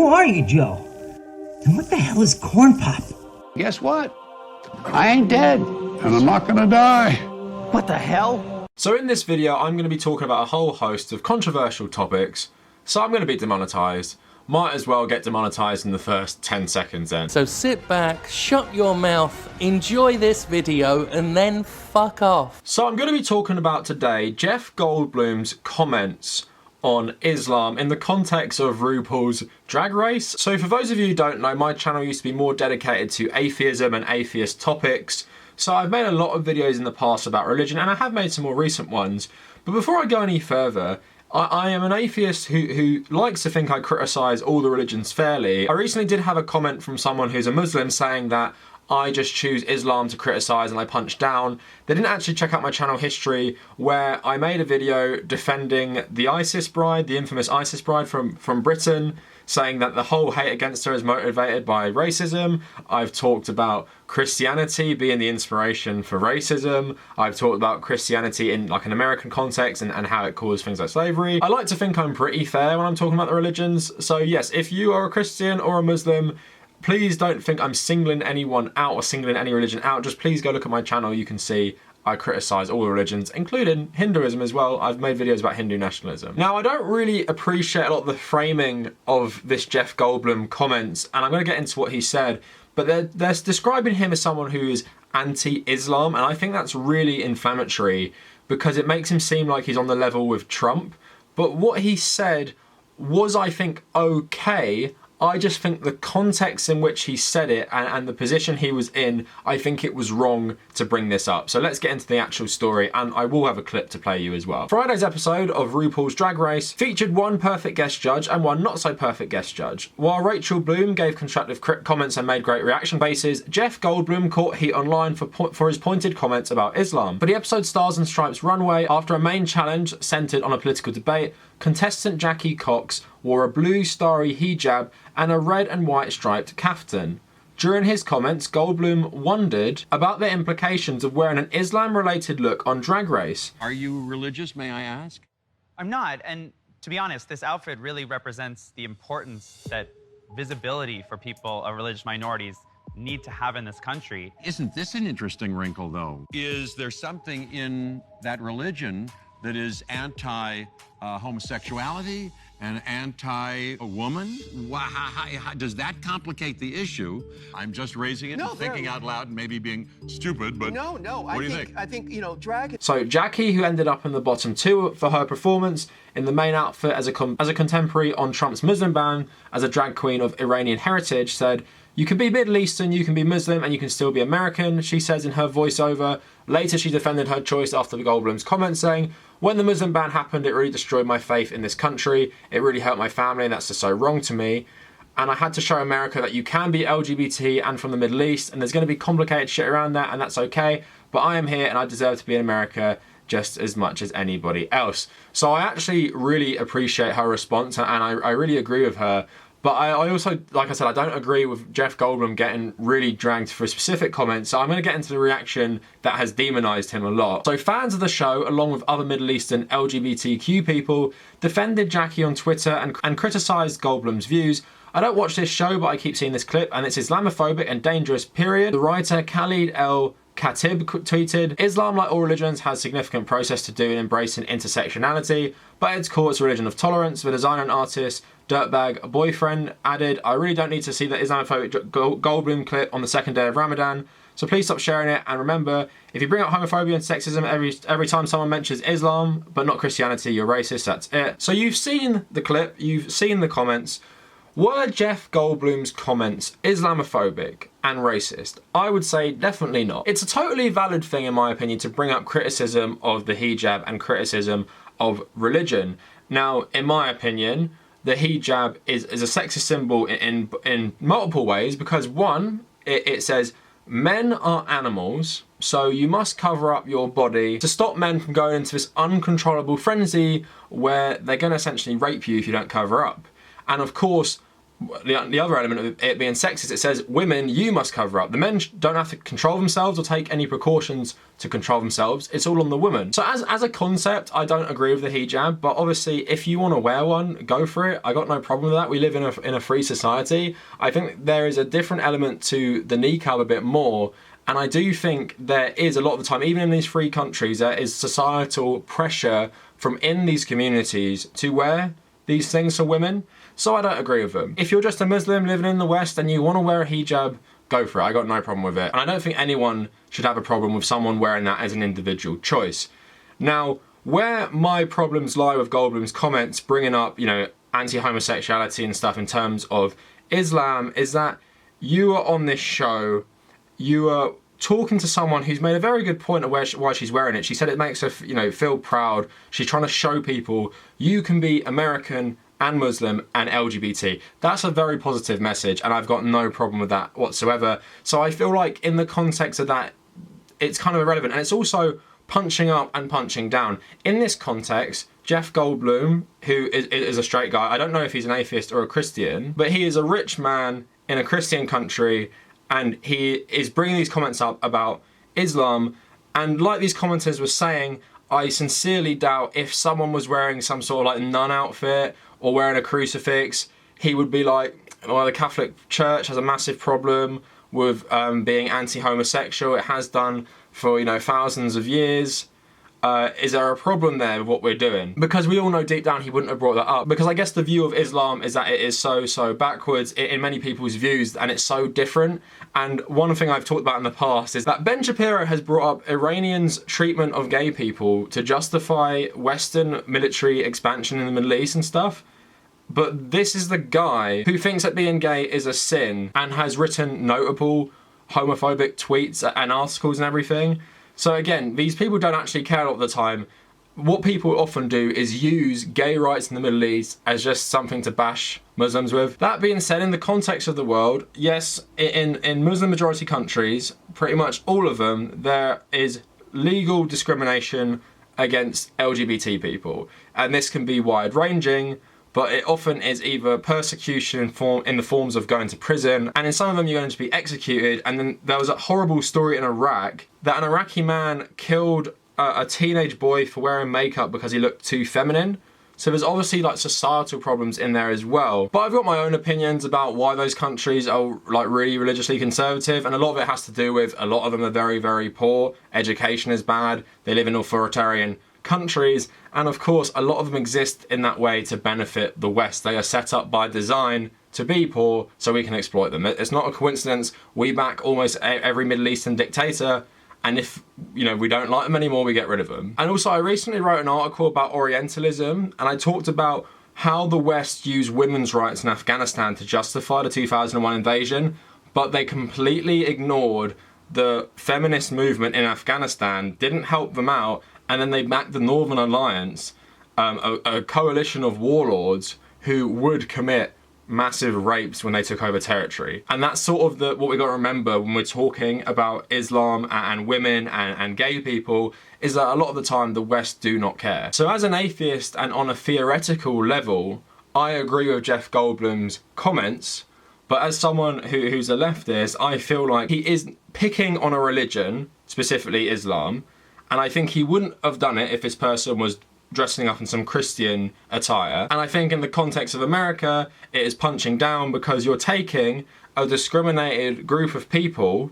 Who are you, Joe? And what the hell is corn pop? Guess what? I ain't dead, and I'm not gonna die. What the hell? So in this video, I'm going to be talking about a whole host of controversial topics, so I'm going to be demonetized. Might as well get demonetized in the first 10 seconds then. So sit back, shut your mouth, enjoy this video, and then fuck off. So I'm going to be talking about today Jeff Goldblum's comments on Islam in the context of RuPaul's Drag Race. So for those of you who don't know, my channel used to be more dedicated to atheism and atheist topics. So I've made a lot of videos in the past about religion, and I have made some more recent ones. But before I go any further, I am an atheist who likes to think I criticise all the religions fairly. I recently did have a comment from someone who's a Muslim saying that I just choose Islam to criticise and I punch down. They didn't actually check out my channel history where I made a video defending the ISIS bride, the infamous ISIS bride from Britain, saying that the whole hate against her is motivated by racism. I've talked about Christianity being the inspiration for racism. I've talked about Christianity in like an American context and how it caused things like slavery. I like to think I'm pretty fair when I'm talking about the religions. So yes, if you are a Christian or a Muslim, please don't think I'm singling anyone out or singling any religion out. Just please go look at my channel. You can see I criticise all the religions, including Hinduism as well. I've made videos about Hindu nationalism. Now, I don't really appreciate a lot of the framing of this Jeff Goldblum comments, and I'm going to get into what he said, but they're describing him as someone who is anti-Islam, and I think that's really inflammatory because it makes him seem like he's on the level with Trump. But what he said was, I think, okay. I just think the context in which he said it and the position he was in, I think it was wrong to bring this up. So let's get into the actual story, and I will have a clip to play you as well. Friday's episode of RuPaul's Drag Race featured one perfect guest judge and one not so perfect guest judge. While Rachel Bloom gave constructive comments and made great reaction bases, Jeff Goldblum caught heat online for his pointed comments about Islam. For the episode Stars and Stripes runway, after a main challenge centered on a political debate, contestant Jackie Cox wore a blue starry hijab and a red and white striped kaftan. During his comments, Goldblum wondered about the implications of wearing an Islam-related look on Drag Race. Are you religious, may I ask? I'm not, and to be honest, this outfit really represents the importance that visibility for people of religious minorities need to have in this country. Isn't this an interesting wrinkle, though? Is there something in that religion that is anti-homosexuality and anti-woman? Does that complicate the issue? I'm just raising it and thinking out loud and maybe being stupid, but no, what do you think? I think, you know, drag... So Jackie, who ended up in the bottom two for her performance in the main outfit as a contemporary on Trump's Muslim ban as a drag queen of Iranian heritage, said, "You can be Middle Eastern, you can be Muslim, and you can still be American," she says in her voiceover. Later, she defended her choice after the Goldblum's comment, saying, "When the Muslim ban happened, it really destroyed my faith in this country. It really hurt my family, and that's just so wrong to me. And I had to show America that you can be LGBT and from the Middle East, and there's going to be complicated shit around that, and that's okay. But I am here, and I deserve to be in America just as much as anybody else." So I actually really appreciate her response, and I really agree with her. But I also, like I said, I don't agree with Jeff Goldblum getting really dragged for specific comments, so I'm going to get into the reaction that has demonized him a lot. So fans of the show, along with other Middle Eastern LGBTQ people, defended Jackie on Twitter and criticized Goldblum's views. "I don't watch this show, but I keep seeing this clip, and it's Islamophobic and dangerous, period." The writer Khalid El Khatib tweeted, "Islam, like all religions, has significant process to do in embracing intersectionality, but at its core, it's a religion of tolerance." The designer and artist Dirtbag Boyfriend added, "I really don't need to see the Islamophobic Goldblum clip on the second day of Ramadan, so please stop sharing it, and remember, if you bring up homophobia and sexism every time someone mentions Islam, but not Christianity, you're racist, that's it." So you've seen the clip, you've seen the comments. Were Jeff Goldblum's comments Islamophobic and racist? I would say definitely not. It's a totally valid thing, in my opinion, to bring up criticism of the hijab and criticism of religion. Now, in my opinion, the hijab is a sexist symbol in multiple ways because, one, it says men are animals, so you must cover up your body to stop men from going into this uncontrollable frenzy where they're going to essentially rape you if you don't cover up. And of course, the other element of it being sexist, it says, women, you must cover up. The men don't have to control themselves or take any precautions to control themselves. It's all on the woman. So as a concept, I don't agree with the hijab, but obviously if you want to wear one, go for it. I got no problem with that. We live in a free society. I think there is a different element to the niqab a bit more. And I do think there is a lot of the time, even in these free countries, there is societal pressure from in these communities to wear these things for women. So I don't agree with them. If you're just a Muslim living in the West and you want to wear a hijab, go for it. I got no problem with it. And I don't think anyone should have a problem with someone wearing that as an individual choice. Now, where my problems lie with Goldblum's comments bringing up, you know, anti-homosexuality and stuff in terms of Islam is that you are on this show, you are talking to someone who's made a very good point of why she's wearing it. She said it makes her, you know, feel proud. She's trying to show people you can be American and Muslim and LGBT. That's a very positive message, and I've got no problem with that whatsoever. So I feel like in the context of that, it's kind of irrelevant, and it's also punching up and punching down. In this context, Jeff Goldblum, who is a straight guy, I don't know if he's an atheist or a Christian, but he is a rich man in a Christian country, and he is bringing these comments up about Islam, and like these commenters were saying, I sincerely doubt if someone was wearing some sort of like nun outfit or wearing a crucifix, he would be like, well, the Catholic Church has a massive problem with being anti-homosexual. It has done for, you know, thousands of years. Is there a problem there with what we're doing? Because we all know deep down he wouldn't have brought that up. Because I guess the view of Islam is that it is so backwards in many people's views, and it's so different. And one thing I've talked about in the past is that Ben Shapiro has brought up Iranians' treatment of gay people to justify Western military expansion in the Middle East and stuff. But this is the guy who thinks that being gay is a sin and has written notable homophobic tweets and articles and everything. So again, these people don't actually care a lot of the time. What people often do is use gay rights in the Middle East as just something to bash Muslims with. That being said, in the context of the world, yes, in Muslim majority countries, pretty much all of them, there is legal discrimination against LGBT people. And this can be wide ranging, but it often is either persecution in the forms of going to prison, and in some of them you're going to be executed. And then there was a horrible story in Iraq that an Iraqi man killed a teenage boy for wearing makeup because he looked too feminine. So there's obviously like societal problems in there as well. But I've got my own opinions about why those countries are like really religiously conservative, and a lot of it has to do with a lot of them are very poor, education is bad, they live in authoritarian countries, and of course a lot of them exist in that way to benefit the West. They are set up by design to be poor so we can exploit them. It's not a coincidence we back almost every Middle Eastern dictator, and if, you know, we don't like them anymore, we get rid of them. And also I recently wrote an article about Orientalism, and I talked about how the West used women's rights in Afghanistan to justify the 2001 invasion, but they completely ignored the feminist movement in Afghanistan, didn't help them out, and then they backed the Northern Alliance, a coalition of warlords who would commit massive rapes when they took over territory. And that's sort of what we got to remember when we're talking about Islam and women and gay people, is that a lot of the time the West do not care. So as an atheist and on a theoretical level, I agree with Jeff Goldblum's comments, but as someone who's a leftist, I feel like he is picking on a religion, specifically Islam, and I think he wouldn't have done it if this person was dressing up in some Christian attire. And I think in the context of America, it is punching down because you're taking a discriminated group of people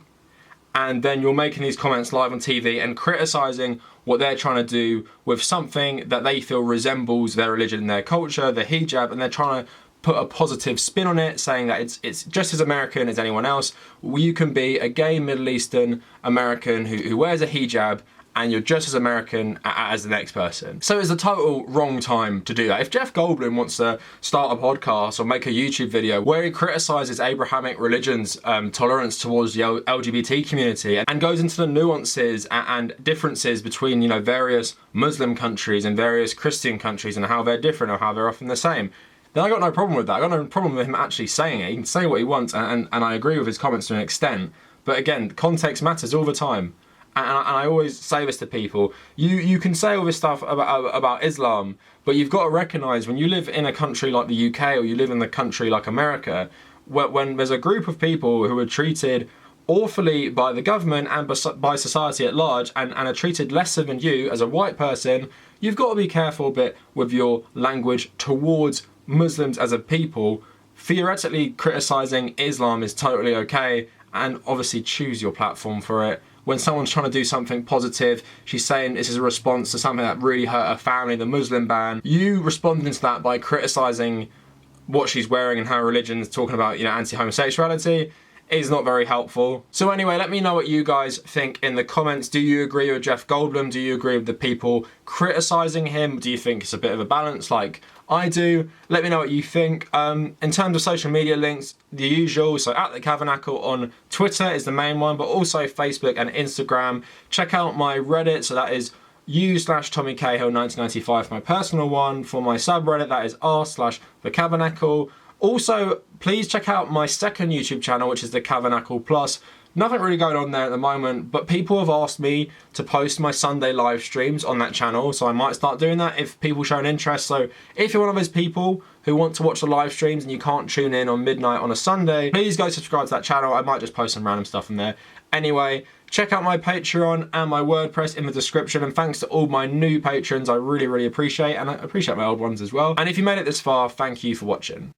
and then you're making these comments live on TV and criticising what they're trying to do with something that they feel resembles their religion and their culture, the hijab, and they're trying to put a positive spin on it, saying that it's just as American as anyone else. You can be a gay Middle Eastern American who wears a hijab, and you're just as American as the next person. So it's a total wrong time to do that. If Jeff Goldblum wants to start a podcast or make a YouTube video where he criticises Abrahamic religion's tolerance towards the LGBT community and goes into the nuances and differences between, you know, various Muslim countries and various Christian countries and how they're different or how they're often the same, then I got no problem with that. I got no problem with him actually saying it. He can say what he wants, and I agree with his comments to an extent. But again, context matters all the time. and I always say this to people, you can say all this stuff about Islam, but you've got to recognise when you live in a country like the UK or you live in a country like America, when there's a group of people who are treated awfully by the government and by society at large and are treated lesser than you as a white person, you've got to be careful a bit with your language towards Muslims as a people. Theoretically, criticising Islam is totally okay, and obviously choose your platform for it. When someone's trying to do something positive, she's saying this is a response to something that really hurt her family, the Muslim ban, you responding to that by criticising what she's wearing and her religion, talking about, you know, anti-homosexuality, is not very helpful. So anyway, let me know what you guys think in the comments. Do you agree with Jeff Goldblum? Do you agree with the people criticising him? Do you think it's a bit of a balance like I do? Let me know what you think. In terms of social media links, the usual, so @TheCavernacle on Twitter is the main one, but also Facebook and Instagram. Check out my Reddit, so that is u/TommyCahill1995 for my personal one. For my subreddit, that is r/TheCavernacle. Also, please check out my second YouTube channel, which is The Cavernacle Plus. Nothing really going on there at the moment, but people have asked me to post my Sunday live streams on that channel, so I might start doing that if people show an interest. So if you're one of those people who want to watch the live streams and you can't tune in on midnight on a Sunday, please go subscribe to that channel. I might just post some random stuff in there. Anyway, check out my Patreon and my WordPress in the description, and thanks to all my new patrons, I really, really appreciate, and I appreciate my old ones as well. And if you made it this far, thank you for watching.